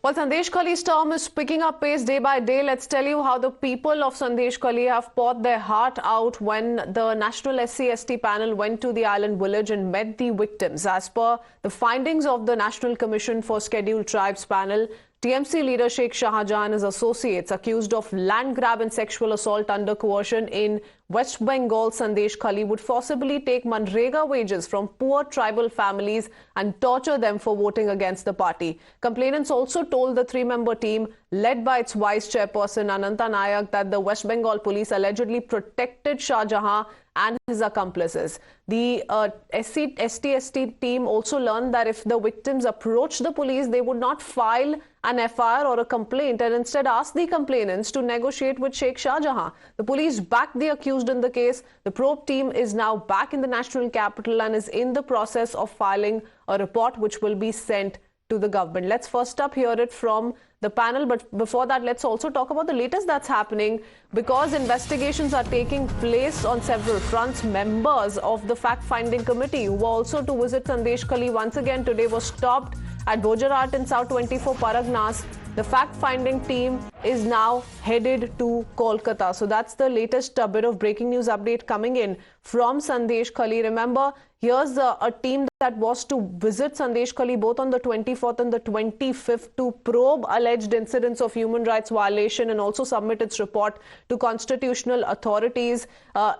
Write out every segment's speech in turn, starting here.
Well, Sandesh Khali's storm is picking up pace day by day. Let's tell you how the people of Sandesh Khali have poured their heart out when the National SC/ST panel went to the island village and met the victims. As per the findings of the National Commission for Scheduled Tribes panel, TMC leader Sheikh Shah Jahan and his associates accused of land grab and sexual assault under coercion in West Bengal Sandesh Khali would forcibly take Manrega wages from poor tribal families and torture them for voting against the party. Complainants also told the three-member team led by its vice chairperson Ananta Nayak that the West Bengal police allegedly protected Shah Jahan and his accomplices. The ST/ST team also learned that if the victims approached the police, they would not file an FIR or a complaint and instead ask the complainants to negotiate with Sheikh Shah Jahan. The police backed the accused in the case. The probe team is now back in the national capital and is in the process of filing a report which will be sent to the government. Let's first up hear it from the panel, but before that, let's also talk about the latest that's happening because investigations are taking place on several fronts. Members of the fact-finding committee who were also to visit Sandesh Khali once again today were stopped at Bojarat in South 24 Paragnas. The fact-finding team is now headed to Kolkata. So that's the latest bit of breaking news update coming in from Sandesh Khali. Remember, here's a team that was to visit Sandesh Khali both on the 24th and the 25th to probe alleged incidents of human rights violation and also submit its report to constitutional authorities.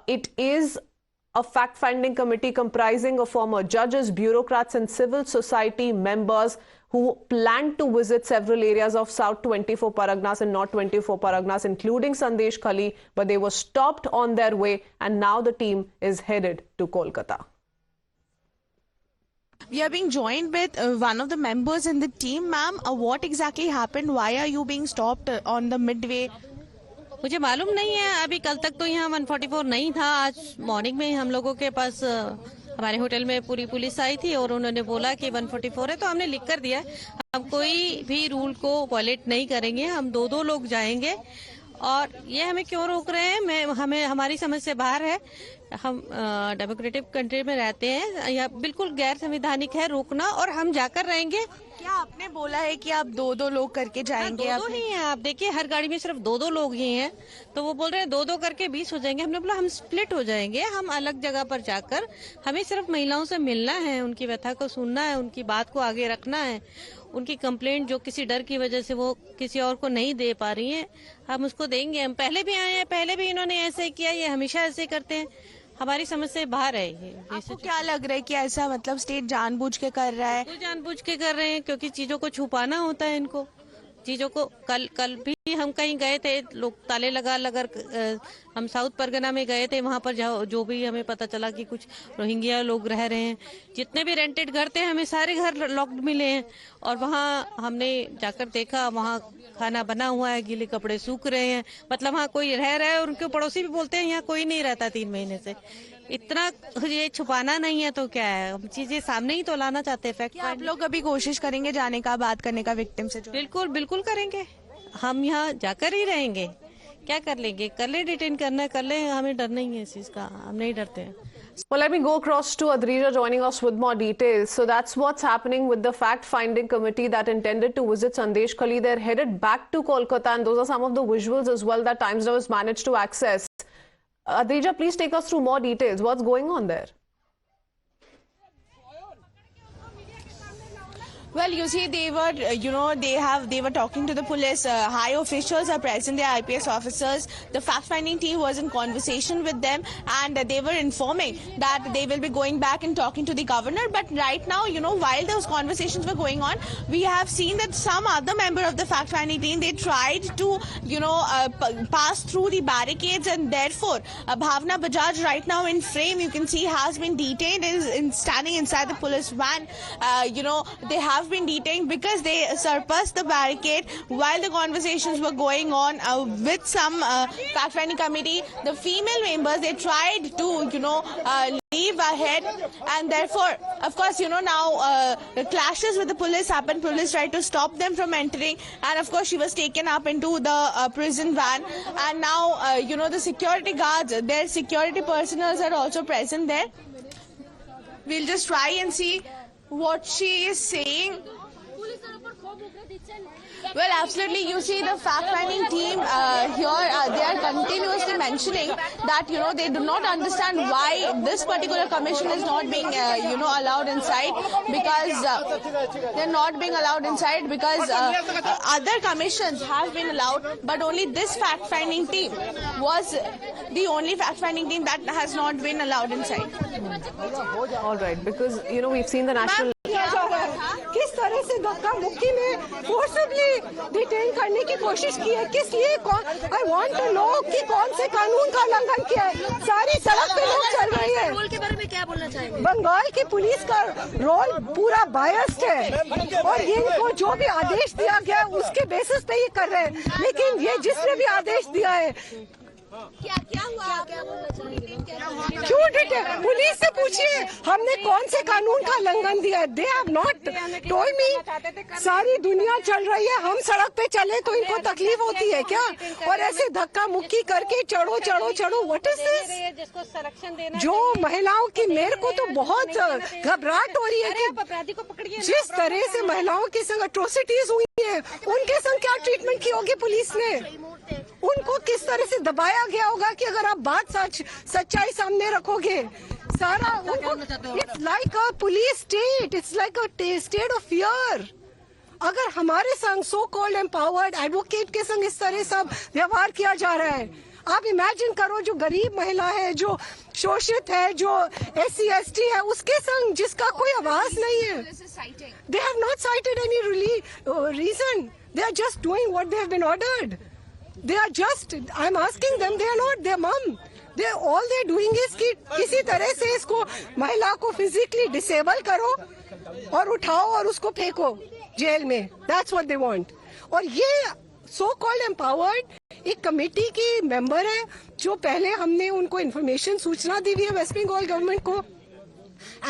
It is a fact-finding committee comprising of former judges, bureaucrats and civil society members who planned to visit several areas of South 24 Paragnas and North 24 Paragnas, including Sandesh Khali, but they were stopped on their way and now the team is headed to Kolkata. We are being joined with one of the members in the team. Ma'am, what exactly happened? Why are you being stopped on the midway? मुझे मालूम नहीं है। अभी कल तक तो यहाँ 144 नहीं था। आज मॉर्निंग में हम लोगों के पास हमारे होटल में पूरी पुलिस आई थी और उन्होंने बोला कि 144 है, तो हमने लिख कर दिया। हम कोई भी रूल को वायलेट नहीं करेंगे। हम दो लोग जाएंगे और ये हमें क्यों रोक रहे हैं, हमें हमारी समझ से बाहर है। हम डेमोक्रेटिक कंट्री में रहते हैं, यह बिल्कुल गैर संवैधानिक है रोकना और हम जाकर रहेंगे। क्या आपने बोला है कि आप दो लोग करके जाएंगे? दो ही हैं। आप देखिए हर गाड़ी में सिर्फ दो लोग ही हैं, तो वो बोल रहे हैं दो करके 20 हो जाएंगे। हमने बोला हम स्प्लिट हो जाएंगे, हम अलग जगह पर जाकर हमें सिर्फ महिलाओं से मिलना है, उनकी व्यथा को सुनना है, उनकी बात को आगे रखना है। उनकी कंप्लेंट जो किसी डर की वजह से वो किसी और को नहीं दे पा रही हैं, हम उसको देंगे। हम पहले भी आए हैं, पहले भी इन्होंने ऐसे किया, ये हमेशा ऐसे करते हैं। हमारी समझ से बाहर है ये। आपको क्या लग रहा है कि ऐसा मतलब स्टेट जानबूझ के कर रहा है? तो जानबूझ के कर रहे हैं क्योंकि चीजों को छुपाना होता है इनको। चीजों को कल भी हम कहीं गए थे, लोग ताले लगा हम साउथ परगना में गए थे, वहां पर जो भी हमें पता चला कि कुछ रोहिंग्या लोग रह रहे हैं। जितने भी रेंटेड घर थे हमें सारे घर लॉक्ड मिले हैं और वहां हमने जाकर देखा, वहां खाना बना हुआ है, गीले कपड़े सूख रहे हैं, मतलब वहाँ कोई रह रहा है। उनके पड़ोसी भी बोलते हैं यहाँ कोई नहीं रहता 3 महीने से। इतना ये छुपाना नहीं है तो क्या है, हम चीजें सामने ही तो लाना चाहते हैं। फैक्ट आप लोग अभी कोशिश करेंगे जाने का, बात करने का विक्टिम से? बिल्कुल करेंगे। हम यहाँ जाकर ही रहेंगे। क्या कर लेंगे, कर ले, डिटेन करना है कर ले, हमें डर नहीं है इस चीज का, हम नहीं डरते हैं। Well, let me go across to Adrija joining us with more details. So that's what's happening with the fact-finding committee that intended to visit Sandesh Khali. They're headed back to Kolkata and those are some of the visuals as well that Times Now has managed to access. Adrija, please take us through more details. What's going on there? Well, you see, they were talking to the police. High officials are present, their IPS officers. The fact-finding team was in conversation with them and they were informing that they will be going back and talking to the governor. But right now, while those conversations were going on, we have seen that some other member of the fact-finding team, they tried to, pass through the barricades and therefore, Bhavna Bajaj right now in frame, you can see has been detained, is standing inside the police van. They have been detained because they surpassed the barricade while the conversations were going on with some fact-finding committee. The female members, they tried to, leave ahead and therefore, of course, now the clashes with the police happened. Police tried to stop them from entering and of course she was taken up into the prison van and now, the security guards, their security personnel are also present there. We'll just try and see what she is saying. Well, absolutely. You see, the fact-finding team here, they are continuously mentioning that, they do not understand why this particular commission is not being, allowed inside, because they're not being allowed inside because other commissions have been allowed, but only this fact-finding team was the only fact-finding team that has not been allowed inside. All right, because, we've seen the national... किया जा रहा है, किस तरह से धक्का मुक्की में फोर्सफुली डिटेन करने की कोशिश की है, किस लिए? आई वांट टू नो कि कौन से कानून का उल्लंघन किया है. सारी सड़क पे लोग चल रही है. रोल के बारे में क्या बोलना चाहेंगे? बंगाल की पुलिस का रोल पूरा बायस्ड है और इनको जो भी आदेश दिया गया उसके बेसिस पे ये कर रहे हैं. लेकिन ये जिसने भी आदेश दिया है, क्या हुआ? क्या बोलना चाहेंगे? क्यों डिटेन? पुलिस से पूछिए हमने कौन से कानून का उल्लंघन दिया है. They have not told me. सारी दुनिया चल रही है, हम सड़क पे चले तो इनको तकलीफ होती है क्या? और ऐसे धक्का मुक्की करके चढ़ो चढ़ो चढ़ो. What is this? जिसको संरक्षण देना, जो महिलाओं की, मेरे को तो बहुत घबराहट हो रही है कि अपराधी को पकड़िए. जिस तरह से महिलाओं के संग अट्रोसिटीज हुई है, उनके संग क्या ट्रीटमेंट की होगी पुलिस ने? उनको किस तरह से दबाया गया होगा कि अगर आप बात सच्चाई सामने रखोगे, सारा उनको, it's like a police state, it's like a state of fear. अगर हमारे संग सो कॉल्ड एम्पावर्ड एडवोकेट के संग इस तरह सब व्यवहार किया जा रहा है, आप इमेजिन करो जो गरीब महिला है, जो शोषित है, जो SC ST है, उसके संग जिसका कोई आवाज नहीं है. They have not cited any reason. They are just doing what they have been ordered. They are just, I'm asking them, they are not their mom. All they're doing is कि किसी तरह से इसको, महिला को फिजिकली डिसेबल करो और उठाओ और उसको फेंको जेल में. That's what they want. और ये so called empowered एक कमेटी की मेंबर है, जो पहले हमने उनको इन्फॉर्मेशन सूचना दी हुई है वेस्ट बंगाल गवर्नमेंट को.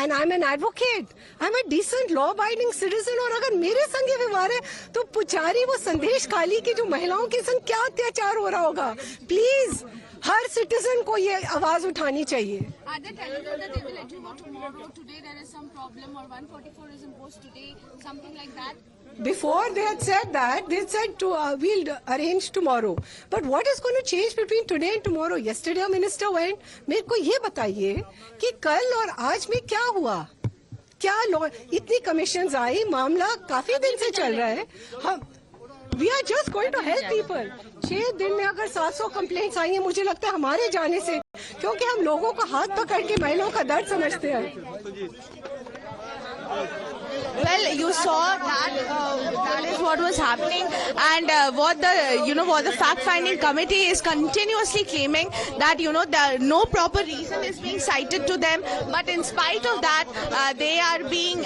And I'm an advocate. I'm a decent law-abiding citizen. और अगर मेरे संग ये व्यवहार है तो पुजारी वो संदेश खाली की जो महिलाओं के संग क्या अत्याचार हो रहा होगा. प्लीज हर सिटीजन को ये आवाज उठानी चाहिए. Before they had said that, they said we'll arrange tomorrow. But what is going to change between today and tomorrow? Yesterday, minister went. मेरे को ये बताइए कि कल और आज में क्या हुआ? क्या इतनी कमीशंस आई, मामला काफी दिन से चल रहा है. हम We are just going to help people. 6 दिन में अगर 700 कंप्लेंट्स आई हैं, मुझे लगता है हमारे जाने से, क्योंकि हम लोगों का हाथ पकड़ के महिलाओं का दर्द समझते हैं. Well, you saw that that is what was happening, and what the fact-finding committee is continuously claiming that that no proper reason is being cited to them, but in spite of that, they are being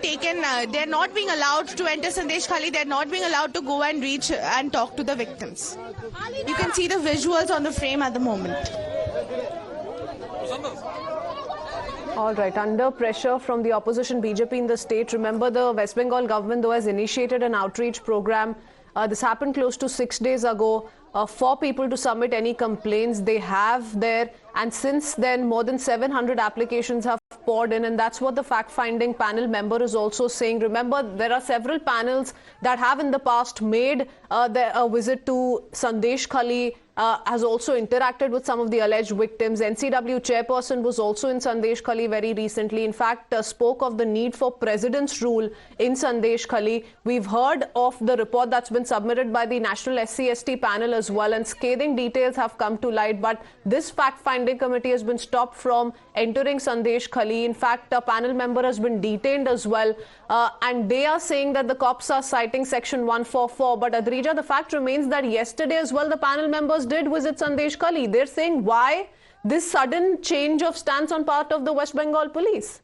taken. They're not being allowed to enter Sandesh Khali. They're not being allowed to go and reach and talk to the victims. You can see the visuals on the frame at the moment. All right, under pressure from the opposition BJP in the state, remember the West Bengal government though has initiated an outreach program. This happened close to 6 days ago for people to submit any complaints they have there. And since then, more than 700 applications have poured in, and that's what the fact-finding panel member is also saying. Remember, there are several panels that have in the past made a visit to Sandesh Khali, has also interacted with some of the alleged victims. NCW chairperson was also in Sandesh Khali very recently. In fact, spoke of the need for president's rule in Sandesh Khali. We've heard of the report that's been submitted by the National SC/ST panel as well, and scathing details have come to light. But this fact-finding committee has been stopped from entering Sandesh Khali. In fact, a panel member has been detained as well, and they are saying that the cops are citing Section 144. But Adrija, the fact remains that yesterday as well, the panel members did visit Sandesh Khali. They're saying why this sudden change of stance on part of the West Bengal police?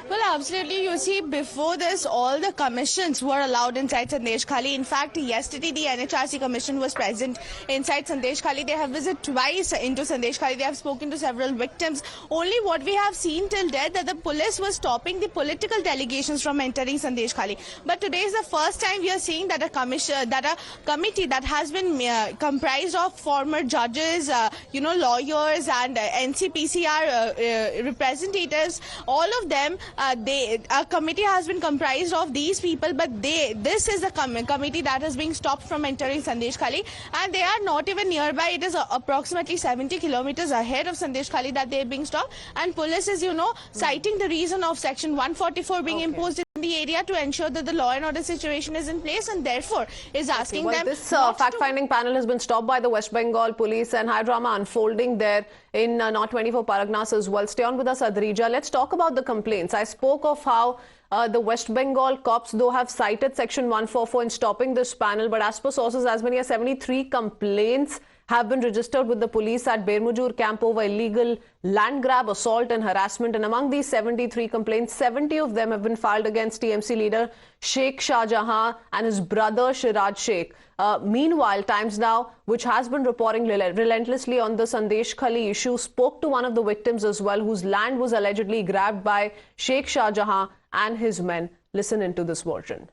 Well, absolutely. You see, before this, all the commissions were allowed inside Sandesh Khali. In fact, yesterday the NHRC commission was present inside Sandesh Khali. They have visited twice into Sandesh Khali. They have spoken to several victims. Only what we have seen till date that the police was stopping the political delegations from entering Sandesh Khali. But today is the first time we are seeing that a committee that has been comprised of former judges, lawyers and NCPCR representatives, all of them a committee has been comprised of these people, but this is the committee that is being stopped from entering Sandesh Khali, and they are not even nearby. It is approximately 70 kilometers ahead of Sandesh Khali that they are being stopped, and police is, citing the reason of Section 144 being imposed in the area to ensure that the law and order situation is in place, and therefore is asking them. This fact-finding panel has been stopped by the West Bengal police, and high drama unfolding there in North 24 Parganas as well. Stay on with us, Adrija. Let's talk about the complaints. I spoke of how the West Bengal cops, though, have cited Section 144 in stopping this panel, but as per sources, as many as 73 complaints have been registered with the police at Bermujur camp over illegal land grab, assault and harassment. And among these 73 complaints, 70 of them have been filed against TMC leader Sheikh Shah Jahan and his brother Shiraj Sheikh. Meanwhile, Times Now, which has been reporting relentlessly on the Sandesh Khali issue, spoke to one of the victims as well, whose land was allegedly grabbed by Sheikh Shah Jahan and his men. Listen into this version.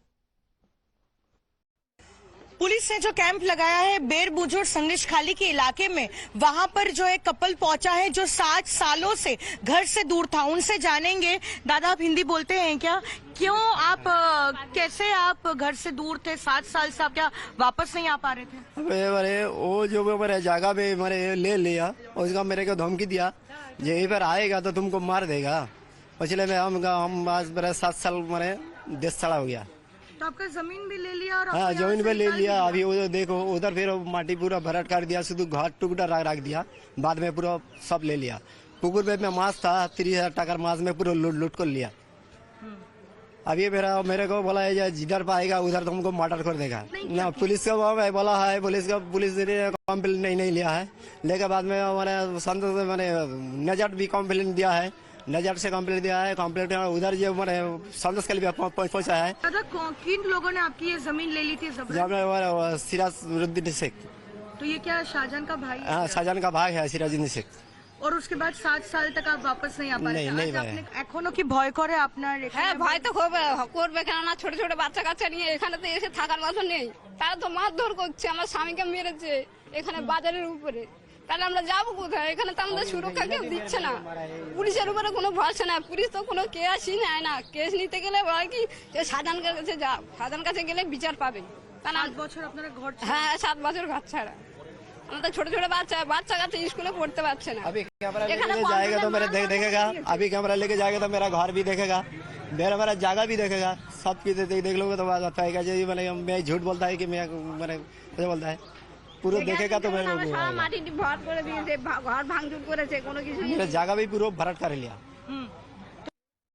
Police ने जो camp लगाया है बेरबुजुर्ग संदेश खाली के इलाके में, वहां पर जो एक कपल पहुंचा है जो 7 सालों से घर से दूर था। उनसे जानेंगे। दादा, आप हिंदी बोलते हैं क्या? क्यों आप, कैसे आप घर से दूर थे 7 साल से? आप क्या वापस नहीं आ पा रहे थे? अरे वो जो मेरे जगह पे मेरे ले लिया, उसका मेरे को धमकी दिया, यहीं पर आएगा तो तुमको मार देगा। पिछले में हम आज मेरे 7 साल मेरे देश छड़ा हो गया। तो आपका जमीन भी ले लिया? और हाँ, जमीन भी ले लिया। अभी उधर देखो, उधर फिर माटी पूरा भरट कर दिया, शुद्ध घाट टुकड़ा रख दिया। बाद में पूरा सब ले लिया। पुकुर में मांस था, 30,000 टका मांस में पूरा लूट कर लिया। अभी मेरे को बोला है जिधर पाएगा उधर तुमको मर्डर कर देगा ना। पुलिस का बोला है, पुलिस ने कम्प्लेन नहीं लिया है। लेकर बाद में मैंने संतोष मैंने नजर भी कम्प्लेन दिया है, नजर से कंप्लेंट दिया है। कंप्लेंट उधर जो मैंने संदेश के लिए पहुंचा है। दादा, किन लोगों ने आपकी ये जमीन ले ली थी? सिराजुद्दीन शेख। तो ये क्या शाहजहां का भाई? हाँ, शाहजहां का भाई है सिराजुद्दीन शेख। और उसके बाद 7 साल तक आप वापस नहीं आ पाए? नहीं এখনো কি ভয় করে আপনার? হ্যাঁ, ভয় তো করবে, কেননা ছোট ছোট বাচ্চা কাচ্চা নিয়ে এখানে তো এসে থাকার মতো নেই। তারা তো মারধর করছে, আমার স্বামীকে মেরেছে এখানে বাজারের উপরে। তাহলে আমরা যাবো কোথায়? এখানে তো আমাদের সুরক্ষা কেউ দিচ্ছে না। পুলিশের উপরে কোনো ভরসা না। পুলিশ তো কোনো কেসই নেয় না। কেস নিতে গেলে বলে কি শাহজাহানের কাছে যাও, শাহজাহানের কাছে গেলে বিচার পাবে। 7 বছর আপনারা ঘর? হ্যাঁ, 7 বছর ঘর ছাড়া। আমাদের ছোট ছোট বাচ্চা কাচ্চা স্কুলে পড়তে পারছে না। अभी कैमरा लेके जाएगा तो मेरा देखेगा। अभी कैमरा लेके जाएगा तो मेरा घर भी देखेगा, मेरा जगह भी देखेगा। सब चीज देख लोगे तो बात आएगा। मैं झूठ बोलता है कि मैंने बोलता है, पूरा देखेगा तो मेरे মাটি ভর করে দিয়েছে, ঘর ভাঙচুর করেছে, কোনো কিছু मेरा जगह भी पूरा भरट कर लिया।